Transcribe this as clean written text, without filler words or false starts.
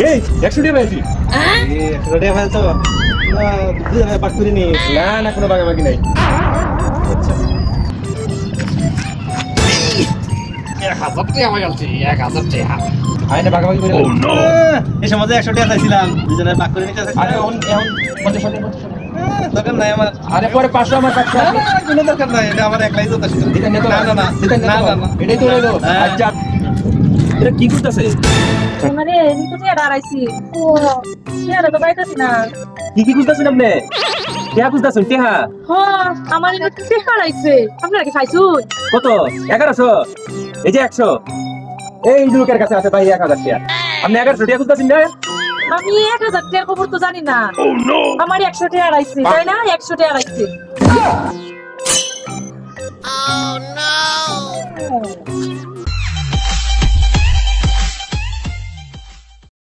এই 100 টাকা পাইছি। 100 টাকা ফেলছো না, দুজনে ভাগ করে নি। না কোনো ভাগাভাগি নাই। আচ্ছা 1000 টাকা আমার কাছে 1000 টাকা। আইনে ভাগাভাগি করে। এই সময় 100 টাকা চাইছিলাম, দুজনে ভাগ করে নিতে আরে চাইছিলাম। এখন 50 টাকা। দরকার নাই আমার। আরে পরে 500 আমার 500 আছে। কোনো দরকার নাই, এটা আমার একলাই যথেষ্ট। দিতেন না তো? না না না দিতেন না না তো? না না। এটাই তো হলো। হ্যাঁ। আচ্ছা এটা কি করতেছে? মানে নিতে যে দাঁড়াইছি ও চেহারা তো পাইতাছি না। কি করতেছেন আপনি? টিয়া করতেছেন টিয়া? হ আমার এটা টেকা লাইছে, আপনারা কি খাইছুন? কত? 1100। এই যে 100। এই লোকের কাছে আছে ভাই 1000 টাকা। আপনি 1100 টাকা করতেছেন না? আমি 1000 টাকার খবর তো জানি না। আমার 100 টাকা আড়াইছে তাই না? 100 টাকা আড়াইছে।